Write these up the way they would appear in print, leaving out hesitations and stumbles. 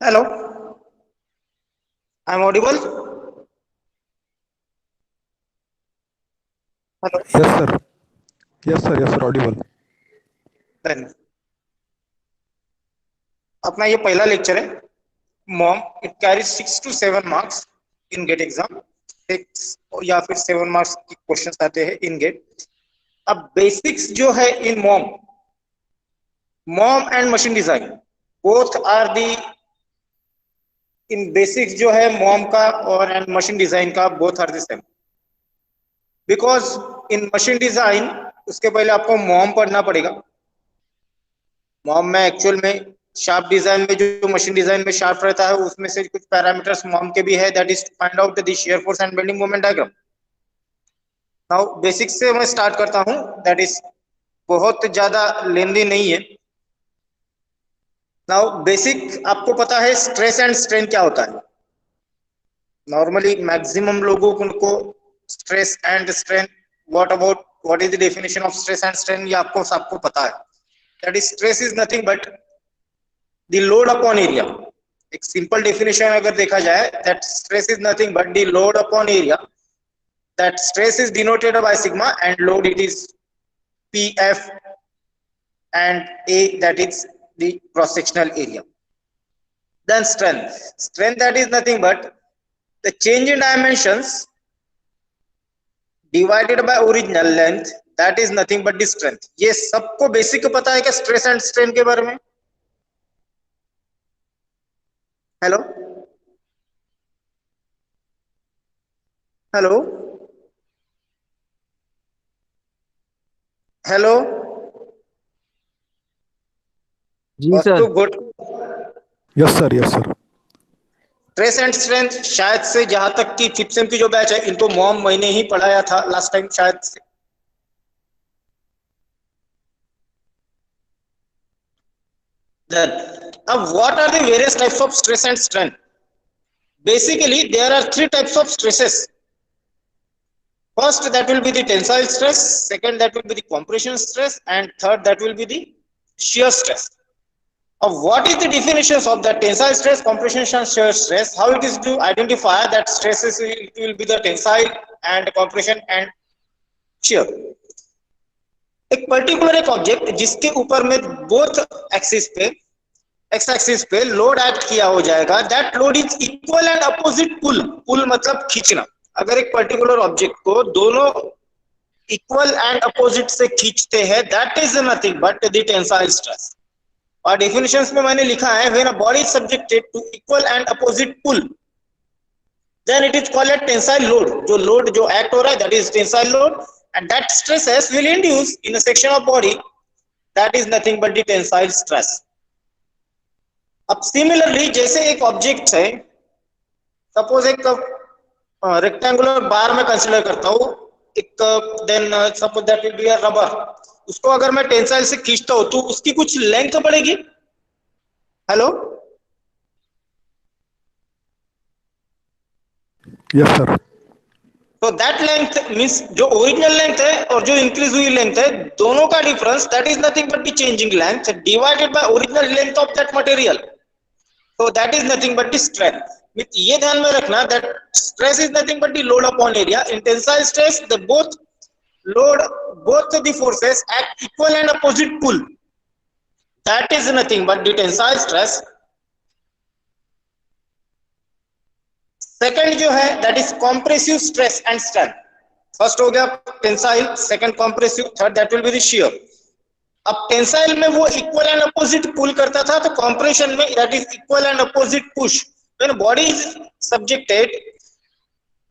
Hello, I'm audible. Hello. Yes, sir. Yes, sir. Yes, sir. Audible. Then अपना ये पहला lecture है MOM. It carry 6 to 7 marks in GATE exam. 6 या फिर 7 marks की question आते हैं इन गेट. अब बेसिक्स जो है in MOM, MOM and machine design both are the. In basics जो है मॉम का और एंड मशीन डिजाइन का both are the same. Because in machine design उसके पहले आपको मॉम पढ़ना पड़ेगा. मॉम में एक्चुअल में शार्प डिजाइन में जो मशीन डिजाइन में शार्प रहता है उसमें से कुछ पैरामीटर्स मॉम के भी है. That is to find out the shear force and bending moment diagram. Now basics से मैं स्टार्ट करता हूं. दैट इज बहुत ज्यादा लेंदी नहीं है. नाउ बेसिक आपको पता है स्ट्रेस एंड स्ट्रेन क्या होता है. नॉर्मली मैक्सिमम लोगों को stress and strain what is the definition of stress and strain ये आपको सबको पता है. That is stress is nothing but the load upon area. एक सिंपल डेफिनेशन अगर देखा जाए that stress is nothing but the load upon area. That stress is denoted by sigma and load it is pf and a, that is the cross sectional area. Then strength that is nothing but the change in dimensions divided by original length, that is nothing but the strength. ये सबको basic पता है क्या stress and strain के बारे में. Hello hello hello जी वस्तु sir. Good. Yes, sir. Yes, sir. Stress and strength शायद से जहां तक की फिफ्थ सेम की जो बैच है इनको मॉम मैंने ही पढ़ाया था लास्ट टाइम शायद से. Then, what are the various types of stress and strain? Basically, there are 3 types of stresses. First, that will be the tensile stress. Second, that will be the compression stress, and third, that will be the shear stress. What is the definitions of the tensile stress, compression, and shear stress? How it is to identify that stresses will be the tensile and compression and shear. एक particular एक object जिसके ऊपर में both axis पे X axis पे load act किया हो जाएगा. That load is equal and opposite pull. Pull मतलब खींचना. अगर एक पर्टिकुलर ऑब्जेक्ट को दोनों इक्वल एंड अपोजिट से खींचते हैं that is nothing but the tensile stress. और डेफिनेशंस में मैंने लिखा है when a body is subjected to equal and opposite pull then it is called a tensile load. जो लोड जो एक्ट हो रहा है that is tensile load and that stresses will induce in a section of body that is nothing but the tensile stress. अब similarly जैसे एक object है, suppose एक रेक्टेंगुलर बार में कंसीडर करता हूं एक. Then suppose that will be a rubber. उसको अगर मैं टेंसाइल से खींचता हूं तो उसकी कुछ लेंथ बढ़ेगी. Hello Yes, sir. तो दैट लेंथ मींस जो ओरिजिनल लेंथ है और जो इंक्रीज हुई लेंथ है दोनों का difference that is nothing but the changing length divided by original length of that material. So that is nothing but the strength. With ये ध्यान में रखना that stress is nothing but the load upon area. In tensile stress, the both the forces act equal and opposite pull. That is nothing but the tensile stress. Second जो है that is compressive stress and strain. First हो गया tensile, second compressive, third that will be the shear. अब tensile में वो equal and opposite पुल करता था तो कॉम्प्रेशन में that is equal and opposite push. When body is subjected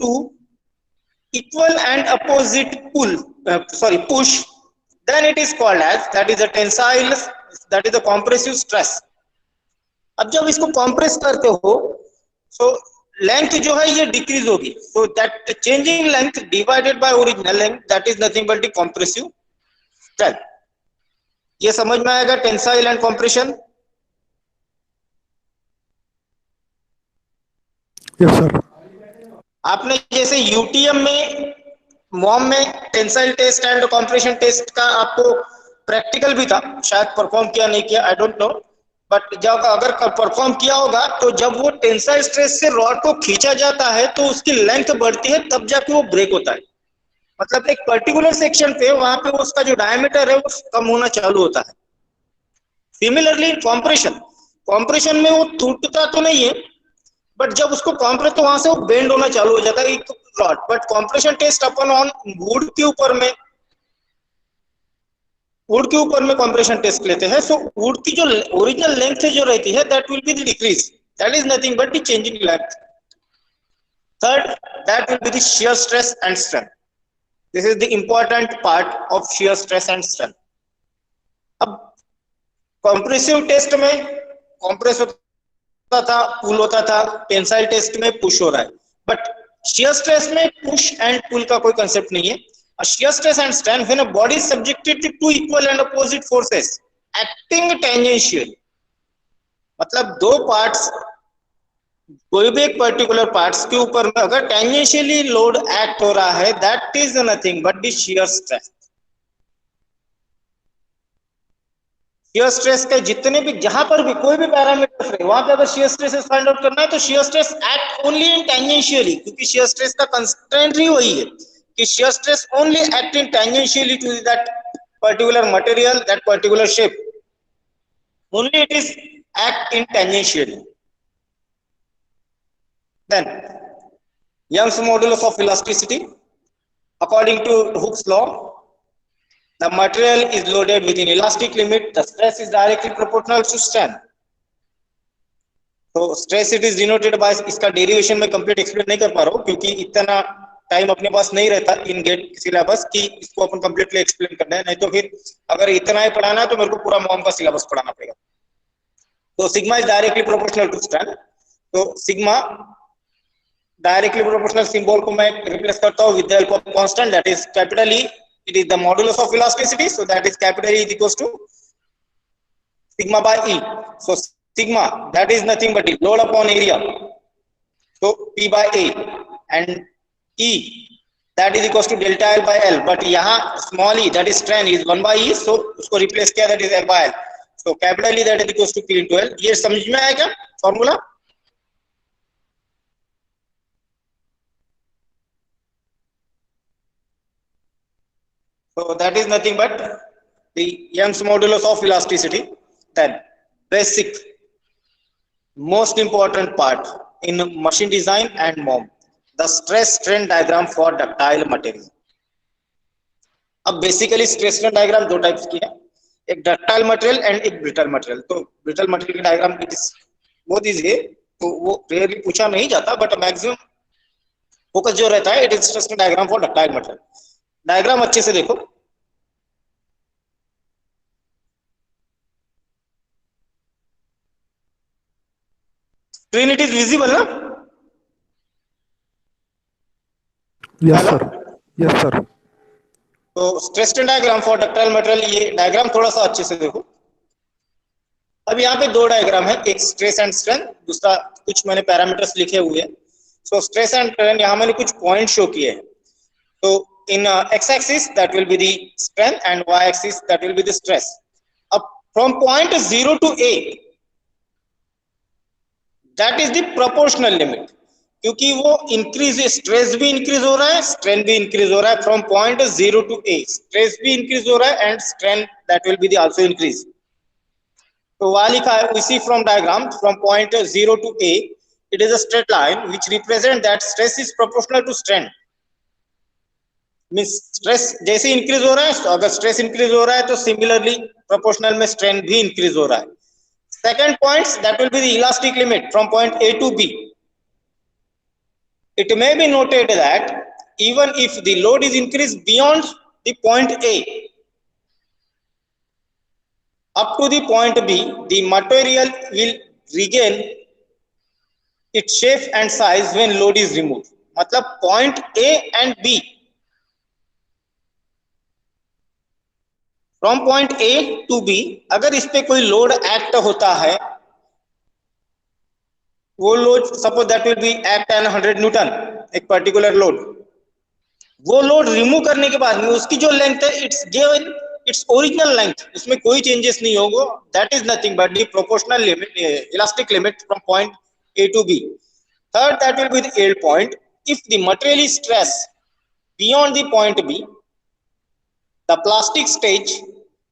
to equal and opposite pull push then it is called as that is a tensile, that is a compressive stress. अब जब इसको compress करते हो so length जो है ये decrease होगी. So that changing length divided by original length that is nothing but the compressive stress. ये समझ में आएगा tensile and compression. Yes, sir. आपने जैसे यूटीएम में मॉम में tensile test and compression test का आपको प्रैक्टिकल भी था, शायद परफॉर्म किया नहीं किया आई डोंट नो. बट जब अगर परफॉर्म किया होगा तो जब वो टेंसाइल स्ट्रेस से रॉड को खींचा जाता है तो उसकी लेंथ बढ़ती है, तब जाके वो ब्रेक होता है। मतलब एक पर्टिकुलर सेक्शन पे वहां पे उसका जो डायमीटर है वो कम होना चालू होता है। सिमिलरली कॉम्प्रेशन, कॉम्प्रेशन में वो टूटता तो नहीं है, बट जब उसको कॉम्प्रेस तो वहां से वो बेंड होना चालू हो जाता है एक रॉड। बट कॉम्प्रेशन टेस्ट अपन ऑन वुड के ऊपर में कॉम्प्रेशन टेस्ट लेते हैं। सो वुड की जो ओरिजिनल लेंथ जो रहती है that will be the decrease, that is nothing but the change in length. Third, that will be the shear stress and strength. This is the important part of shear stress and strength. अब compressive test में compress होता था, पुल होता था, tensile test में push हो रहा है, बट shear stress में पुश एंड पुल का कोई कंसेप्ट नहीं है। shear stress and strength when a body is subjected to two equal and opposite forces acting tangentially, मतलब दो पार्ट्स, कोई भी एक पर्टिकुलर पार्ट्स के ऊपर में अगर टेंजेंशियली लोड एक्ट हो रहा है that is nothing but the shear stress। shear stress के जितने भी जहां पर भी कोई भी पैरामीटर है वहां पे अगर shear stress फाइंड आउट करना है तो shear stress act only in tangentially, क्योंकि shear stress का कंस्ट्रेंट ही वही है कि shear stress only act in tangentially to that particular material, that particular shape, only it is act in tangentially. Then Young's modulus of elasticity, according to Hooke's law, the material is loaded within elastic limit, the stress is directly proportional to strain. तो stress it is denoted by, इसका derivation में complete explain नहीं कर पा रहा हूँ क्योंकि इतना टाइम अपने पास नहीं रहता इन गेट सिलेबस कि इसको अपन कंप्लीटली एक्सप्लेन करना है, नहीं तो फिर अगर इतना ही पढ़ाना है तो मेरे को पूरा मॉम का सिलेबस पढ़ाना पड़ेगा। तो sigma is directly proportional to strain, तो सिग्मा डायरेक्टली प्रोपोर्शनल सिंबल को मैं रिप्लेस करता हूँ with the help of constant, that is capital E, it is the modulus of elasticity, so that is capital E is equals to sigma by E. So sigma, that is nothing but the load upon area, so P by A, and E, that is equals to delta L by L, but यहाँ small e, that is strain, is 1 by E, so उसको replace किया, that is L by L, so capital E that is equals to P into L। ये समझ में आया क्या formula? So that is nothing but the Young's modulus of elasticity। Then basic most important part in machine design and MOM, the stress strain diagram for ductile material। अब basically stress strain diagram दो types की है, एक ductile material and एक brittle material. तो brittle material की diagram बहुत easy है, तो वो रेयरली पूछा नहीं जाता, बट मैक्सिमम फोकस जो रहता है it is stress strain diagram for ductile material. Diagram अच्छे से देखो, स्क्रीन इट इज विजिबल ना? Yes, sir. Yes, sir. तो stress strain diagram for ductile material, ये डायग्राम थोड़ा सा अच्छे से देखो। अब यहाँ पे दो डायग्राम है, एक स्ट्रेस एंड स्ट्रेन, दूसरा कुछ मैंने पैरामीटर्स लिखे हुए हैं। सो स्ट्रेस एंड स्ट्रेन, यहाँ मैंने कुछ पॉइंट शो किए हैं। तो in X axis that will be the strain and Y axis that will be the stress. अब from point 0 to A, that is the proportional limit, क्योंकि वो increase, stress भी इंक्रीज हो रहा है, स्ट्रेन भी इंक्रीज हो रहा है। From point 0 to A, stress भी इंक्रीज हो रहा है and strain that will be the also increase. तो वहां लिखा है, we see from diagram from point 0 to A, it is a straight line which represent that stress is proportional to strain। Means stress जैसे increase हो रहा है, तो अगर स्ट्रेस इंक्रीज हो रहा है तो सिमिलरली प्रोपोर्शनल में स्ट्रेन भी इंक्रीज हो रहा है। Second points that will be the elastic limit from point A to B। It may be noted that even if the load is increased beyond the point A up to the point B, the material will regain its shape and size when load is removed। मतलब point A and B, from point A to B, अगर इस पे कोई load act होता है, वो load suppose that will be act an 100 newton, एक particular load, वो लोड रिमूव करने के बाद में उसकी जो लेंथ है it's given its original length, उसमें कोई changes नहीं होगा, that is nothing but the proportional limit, elastic limit from point A to B. Third, that will be the yield point. If the material is stressed beyond the point B, the plastic stage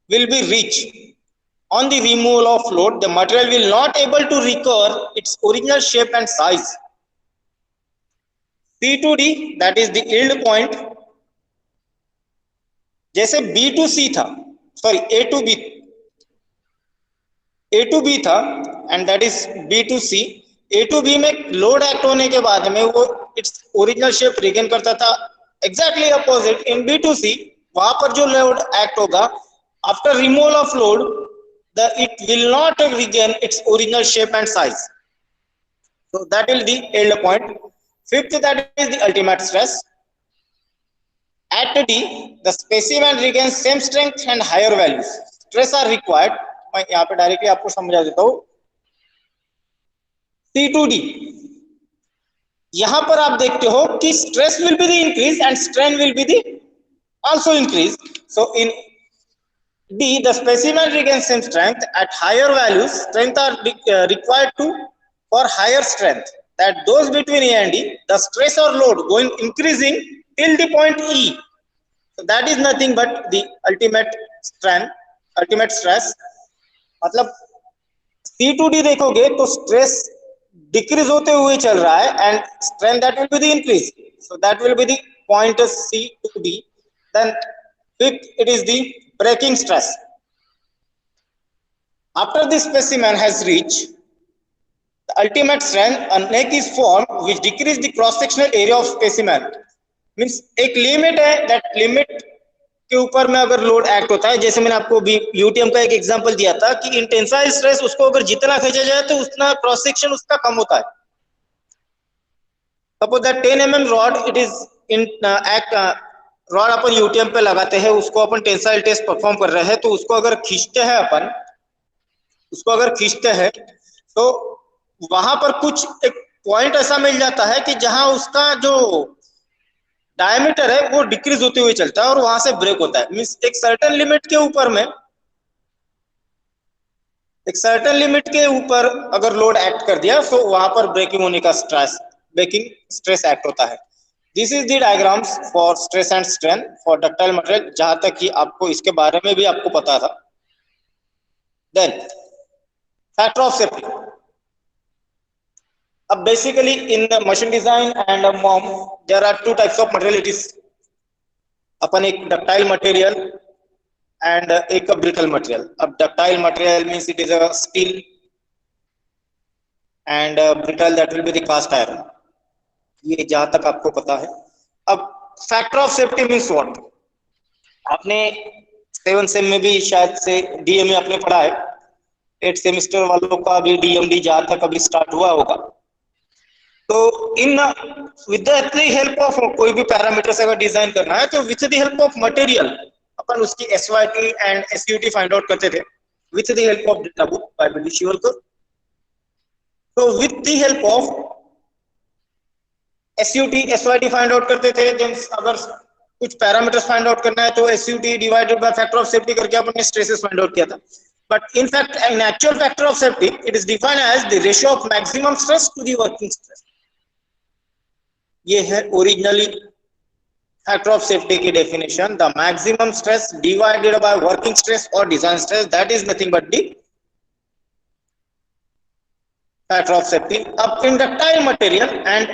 will be reached. On the removal of load, the material will not able to recover its original shape and size. C to D, that is the yield point. जैसे B to C था, sorry A to B था, and that is B to C. A to B में load act होने के बाद में वो its original shape regain करता था. Exactly opposite in B to C, वहां पर जो लोड एक्ट होगा after removal of load, it will not regain its original shape and size. So that will be the yield point. Fifth, that is the ultimate stress. At D, the specimen regains same strength and higher values. Stress are required. मैं यहाँ पे directly आपको समझा देता हूँ. C to D, यहाँ पर आप देखते हो कि stress will be the increase and strain will be the also increase. So in D, the specimen regains same strength at higher values. Strength are required for higher strength. That those between A and D, the stress or load going increasing till the point E. So that is nothing but the ultimate stress. मतलब C to D देखोगे तो stress decrease होते हुए चल रहा है and strain that will be the increase. So that will be the point C to D. Then fifth, it is the breaking stress. After the specimen has reached the ultimate strength, a neck is formed which decrease the cross-sectional area of specimen. Means एक limit है, that limit के ऊपर में अगर load act होता है, जैसे मैंने आपको भी यूटीएम का एक एग्जांपल दिया था कि इन टेंसाइल स्ट्रेस उसको अगर जितना खींचा जाए तो उतना क्रॉस सेक्शन उसका कम होता है. Suppose that 10 mm rod, it is in act rod upon UTM पे लगाते हैं, उसको अपन टेंसाइल टेस्ट परफॉर्म कर रहे हैं, तो उसको अगर खींचते हैं तो वहां पर कुछ एक पॉइंट ऐसा मिल जाता है कि जहां उसका जो डायमीटर है वो डिक्रीज होते हुए चलता है और वहां से ब्रेक होता है. मींस एक सर्टेन लिमिट के ऊपर अगर लोड एक्ट कर दिया तो वहां पर ब्रेकिंग होने का स्ट्रेस एक्ट होता है. This is the diagrams for stress and strain for ductile material, जहां तक कि आपको इसके बारे में भी आपको पता था. Then factor of safety. Basically in the machine design and MOM, there are two types of material. It is अपन एक ductile material and एक brittle material. अब ductile material means it is a steel and brittle that will be the cast iron. ये जहां तक आपको पता है. अब factor of safety means what? आपने 7 सेम में भी शायद से डीएमए आपने पढ़ा है. 8 सेमेस्टर वालों का अभी डीएमडी जहां तक अभी स्टार्ट हुआ होगा. तो in with the help of कोई भी पैरामीटर्स अगर डिजाइन करना है तो with the help of material अपन उसकी SYT and SUT find out करते थे with the help of data book by BD Shivalkar. तो with the help of SUT SYT find out करते थे. अगर कुछ पैरामीटर्स फाइंड आउट करना है तो SUT divided by factor of safety करके अपन ने स्ट्रेसेस फाइंड आउट किया था. But in fact in actual factor of safety it is defined as the ratio of maximum stress to the working stress. ये है ओरिजिनली फैक्टर ऑफ सेफ्टी की definition. The maximum stress divided by working stress और design stress, that is nothing but the factor of safety. अब in ductile material and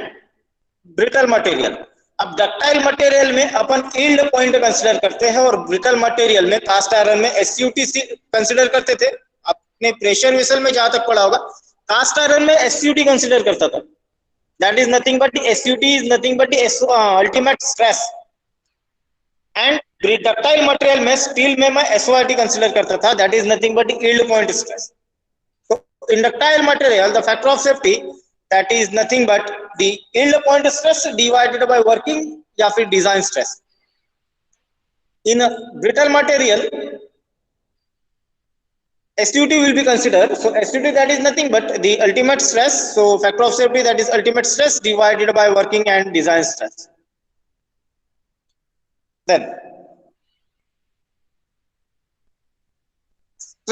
brittle material, अब ductile material में अपन yield point consider करते हैं और brittle material में cast iron में एसयूटी consider करते थे. अपने प्रेशर वेसल में जहां तक पढ़ा होगा कास्ट आयरन में एसयूटी कंसीडर करता था. That is nothing but the SUT is nothing but the ultimate stress. And ductile material में स्टील में मैं SOIT कंसीडर करता था, that is nothing but the yield point stress. So in ductile material the factor of safety that is nothing but the yield point stress divided by working या फिर design stress. In brittle material SUT will be considered. So SUT that is nothing but the ultimate stress. So factor of safety that is ultimate stress divided by working and design stress. Then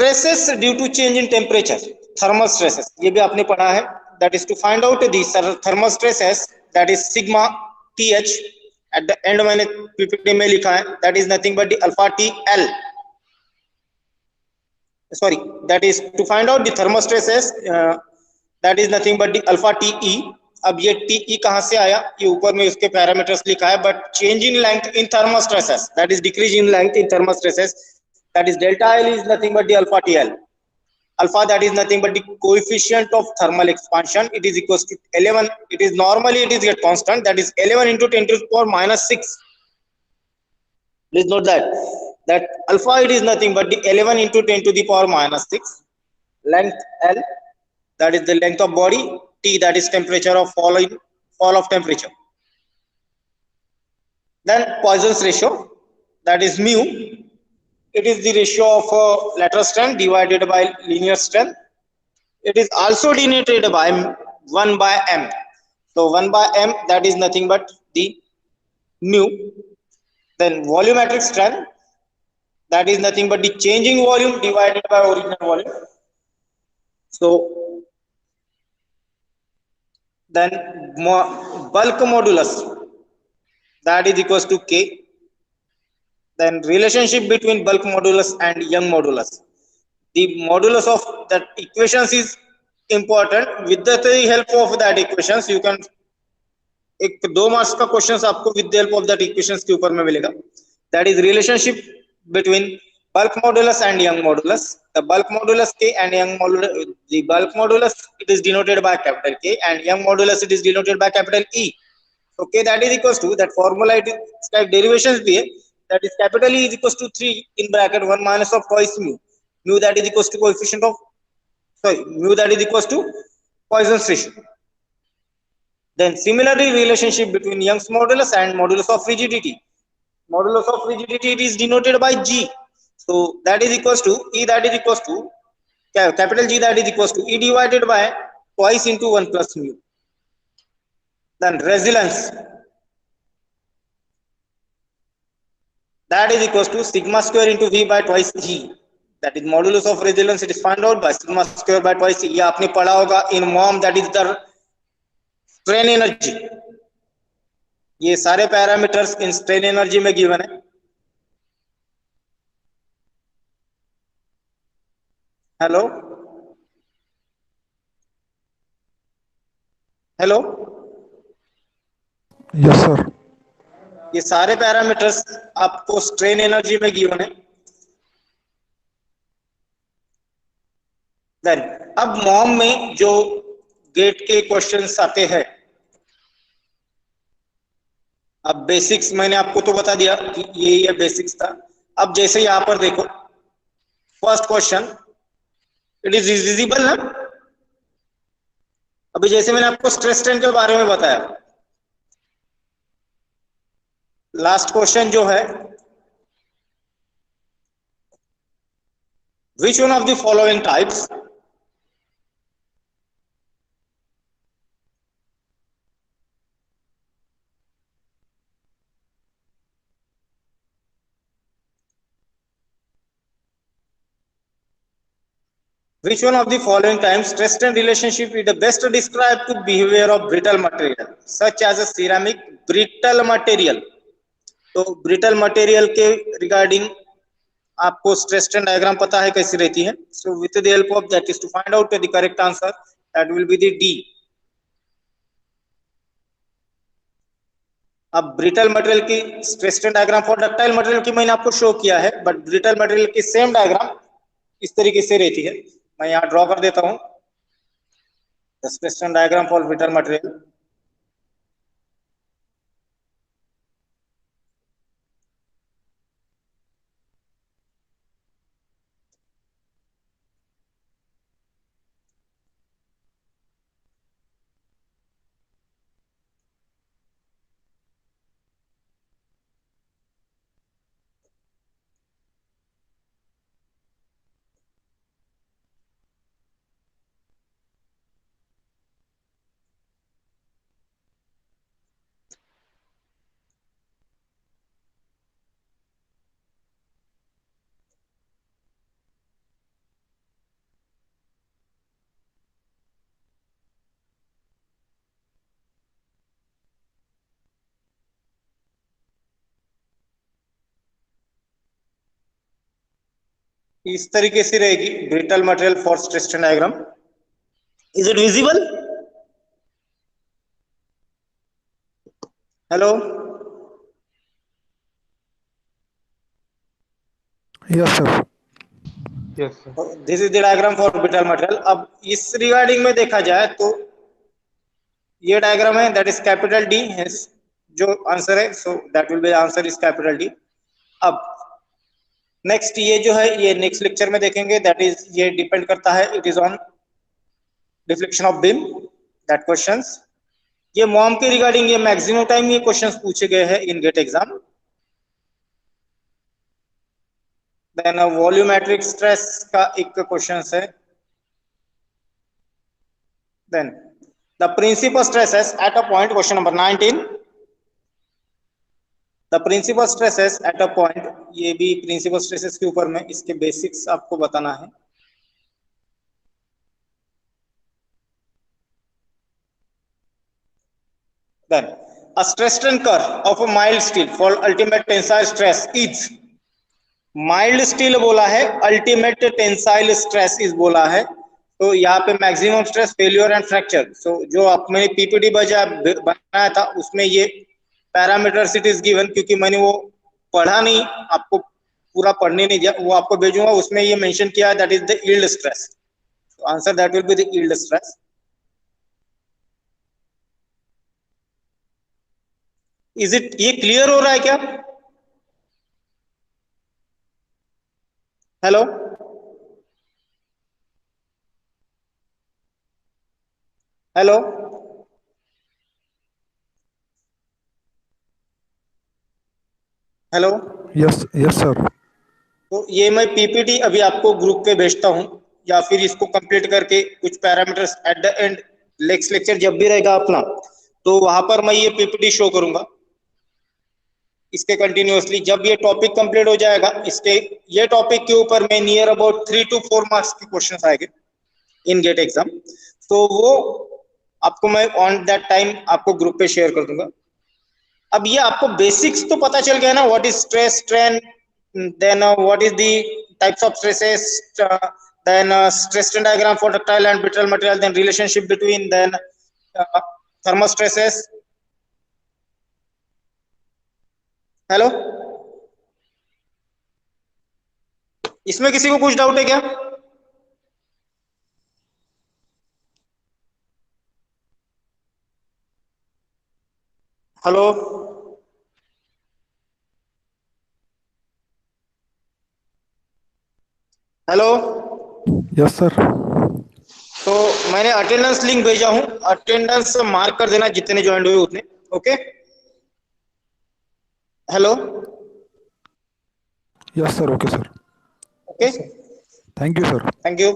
stresses due to change in temperature, thermal stresses, ये भी आपने पढ़ा है. That is to find out the thermal stresses, that is sigma th. At the end मैंने PPT में लिखा है, that is nothing but the alpha TL. Sorry, that is to find out the thermal stresses, that is nothing but the alpha TE. अब ये TE कहाँ से आया, ये ऊपर में उसके पैरामीटर्स लिखा है, but change in length in thermal stresses, that is decrease in length in thermal stresses, that is delta L is nothing but the alpha TL. Alpha, that is nothing but the coefficient of thermal expansion, it is equals to 11. It is normally it is a constant, that is 11 into 10 to the power minus 6. Please note that alpha it is nothing but the 11 into 10 to the power minus 6. Length L, that is the length of body. T, that is temperature of fall of temperature. Then Poisson's ratio, that is mu. It is the ratio of lateral strength divided by linear strength. It is also denoted by 1 by m. So 1 by m, that is nothing but the mu. Then volumetric strength, that is nothing but the changing volume divided by original volume. So then bulk modulus, that is equals to K. Then relationship between bulk modulus and Young modulus. The modulus of that equations is important. With the help of that equations you can, एक 2 marks का question आपको with the help of that equations के ऊपर में मिलेगा. That is relationship between bulk modulus and Young modulus. The bulk modulus K and Young modulus, the bulk modulus it is denoted by capital K and Young modulus it is denoted by capital E. So K that is equals to that formula, it is type derivations भी है, that is capital E is equals to 3 in bracket 1 minus of twice mu. Mu that is equals to coefficient of, sorry, mu that is equals to Poisson's ratio. Then similarly relationship between Young's modulus and modulus of rigidity. Modulus of rigidity it is denoted by G. So that is equals to E, that is equals to capital G, that is equals to E divided by twice into 1 plus mu. Then resilience, that is equals to sigma square into V by twice G. That is modulus of resilience, it is found out by sigma square by twice E. ये आपने पढ़ा होगा in MOM, that is the strain energy. ये सारे parameters इन strain energy में given है. Hello hello, Yes, sir. ये सारे पैरामीटर्स आपको स्ट्रेन एनर्जी में गिवन है. देन अब मॉम में जो गेट के क्वेश्चंस आते हैं, अब बेसिक्स मैंने आपको तो बता दिया कि ये बेसिक्स था. अब जैसे यहां पर देखो first question, it is visible ना. अभी जैसे मैंने आपको स्ट्रेस स्ट्रेन के बारे में बताया, लास्ट क्वेश्चन जो है, which one of the following types which one of the following times stress strain relationship is the best described to behavior of brittle material such as a ceramic brittle material. तो brittle material के regarding आपको stress strain diagram पता है कैसी रहती है. So with the help of that is to find out the correct answer, that will be the D. अब brittle material की stress strain diagram for ductile material की मैंने आपको शो किया है, बट ब्रिटल मटेरियल की सेम डायग्राम इस तरीके से रहती है. मैं यहाँ ड्रॉ कर देता हूँ the stress strain diagram for brittle material. इस तरीके से रहेगी brittle material for stress strain diagram. Is it visible? Hello. Yes, sir. Yes, sir. This is the diagram for brittle material. अब इस रिगार्डिंग में देखा जाए तो ये डायग्राम है, दैट इज कैपिटल डी, जो आंसर है, so that will B answer is capital D. अब नेक्स्ट ये जो है ये नेक्स्ट लेक्चर में देखेंगे, दैट इज ये डिपेंड करता है, it is on deflection of beam, that questions. ये मॉम के रिगार्डिंग ये मैक्सिमम टाइम ये क्वेश्चंस पूछे गए हैं in GATE exam. Then volumetric stress का एक क्वेश्चन है. Then the principal stresses at a point, question number 19. The principal stresses at a point, ये भी प्रिंसिपल स्ट्रेसेस के ऊपर में इसके बेसिक्स आपको बताना है. Then a stress strain curve of a mild steel for ultimate tensile stress is, mild steel बोला है, अल्टीमेट टेंसाइल स्ट्रेस इज बोला है. तो यहाँ पे maximum stress, failure and fracture. So जो आपने पीपीटी बनाया था उसमें ये पैरामीटर्स इट इज गिवन, क्योंकि मैंने वो पढ़ा नहीं, आपको पूरा पढ़ने नहीं दिया, वो आपको भेजूंगा, उसमें ये मेंशन किया है, that is the yield stress. Answer that will be the yield stress. Is it, ये क्लियर हो रहा है क्या? Hello. Hello. Hello. Yes, yes, sir. तो ये मैं पीपीटी अभी आपको ग्रुप पे भेजता हूँ, या फिर इसको कंप्लीट करके कुछ parameters at the end next lecture जब भी रहेगा अपना, तो वहां पर मैं ये पीपीटी शो करूंगा इसके कंटिन्यूअसली. जब ये टॉपिक कंप्लीट हो जाएगा, इसके ये टॉपिक के ऊपर में नियर अबाउट 3 to 4 मार्क्स के क्वेश्चन आएंगे इन गेट एग्जाम. तो वो आपको मैं ऑन दैट टाइम आपको ग्रुप पे शेयर कर दूंगा. अब ये आपको बेसिक्स तो पता चल गया ना, what is stress strain, then what is the types of stresses, then stress strain diagram for ductile and brittle material, then relationship between, then thermal stresses. Hello. इसमें किसी को कुछ डाउट है क्या? हेलो. हेलो. Yes, sir. तो मैंने attendance link भेजा हूं, अटेंडेंस मार्क कर देना जितने ज्वाइन हुए उतने. Okay. Hello. Yes, sir. Okay, sir. Okay. Thank you, sir. Thank you.